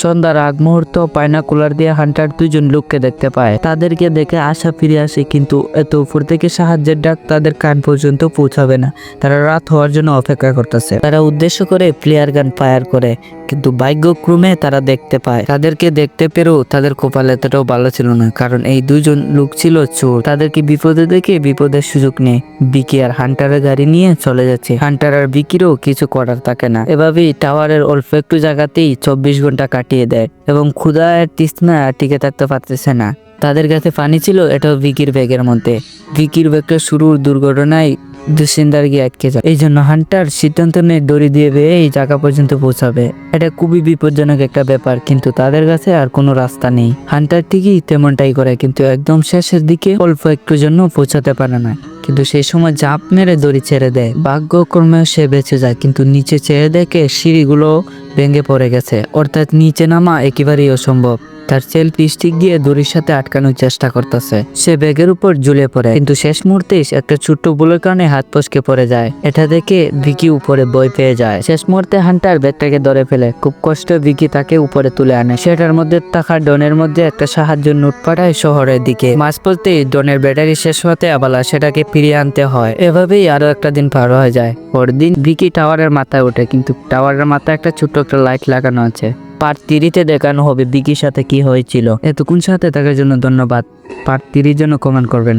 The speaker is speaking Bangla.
সন্ধ্যার আগ মুহূর্ত পাইনাকুলার দিয়ে হান্টার দুইজন লোককে দেখতে পায়। তাদেরকে দেখে আশা ফিরে আসে, কিন্তু এত উপর থেকে সাহায্যের ডাক তাদের কান পর্যন্ত পৌঁছাবে না। তারা রাত হওয়ার জন্য অপেক্ষা করতেছে। তারা উদ্দেশ্য করে প্লেয়ার গান ফায়ার করে, কিন্তু ভাগ্যক্রমে তারা দেখতে পায়। তাদেরকে দেখতে পেরেও তাদের কপাল এতটাও ভালো ছিল না, কারণ এই দুইজন লোক ছিল চোর। তাদেরকে বিপদে দেখে বিপদের সুযোগ নেই বিকি আর হান্টারের গাড়ি নিয়ে চলে যাচ্ছে। হান্টার আর বিকিরও কিছু করার থাকে না। এভাবেই টাওয়ারের অল্প একটু জায়গাতেই 24 ঘন্টা কাটিয়ে দেয় এবং ক্ষুধার তৃষ্ণা টিকে থাকতে পারতেছে না। তাদের কাছে পানি ছিল, এটাও ভিকির ব্যাগের মধ্যে। ভিকির ব্যাগটা শুরুর দুর্ঘটনায় দুশ্চিন্তার গিয়ে আটকে যায়। এই জন্য হান্টার সিদ্ধান্ত নিয়ে দড়ি দিয়ে বেয়ে এই জায়গা পর্যন্ত পৌঁছাবে। এটা খুবই বিপজ্জনক একটা ব্যাপার, কিন্তু তাদের কাছে আর কোনো রাস্তা নেই। হান্টার ঠিকই তেমনটাই করে, কিন্তু একদম শেষের দিকে অল্প একটু জন্য পৌঁছাতে পারে না। কিন্তু সেই সময় ঝাঁপ মেরে দড়ি ছেড়ে দেয়। ভাগ্যক্রমেও সে বেঁচে যায়, কিন্তু নিচে ছেড়ে দেখে সিঁড়িগুলো ভেঙে পড়ে গেছে, অর্থাৎ নিচে নামা একেবারেই অসম্ভব। তার সেলফি স্টিক দিয়ে দড়ির সাথে আটকানোর চেষ্টা করতেছে। সে ব্যাগের উপর ঝুলে পড়ে, কিন্তু শেষ মুহূর্তে একটা ছোট্ট ভুলের কারণে হাত ফসকে পড়ে যায়। এটা দেখে ভিকি উপরে ভয় পেয়ে যায়। শেষ মুহূর্তে হান্টার ব্যাগটাকে ধরে ফেলে। খুব কষ্টে ভিকি তাকে উপরে তুলে আনে। সেটার মধ্যে থাকা ডনের মধ্যে একটা সাহায্য নোট পাঠায় শহরের দিকে। মাঝপথে ডনের ব্যাটারি শেষ হতে আবার সেটাকে ফিরিয়ে আনতে হয়। এভাবেই আরো একটা দিন পার হয়ে যায়। পরদিন ভিকি টাওয়ারের মাথায় ওঠে, কিন্তু টাওয়ারের মাথায় একটা ছোট্ট একটা লাইট লাগানো আছে। পার্ট 3 দেখানো হবে ভিকির সাথে কি হয়েছিল। এতক্ষণ সাথে থাকার জন্য ধন্যবাদ। পার্ট 3 জন্য কমেন্ট করবেন।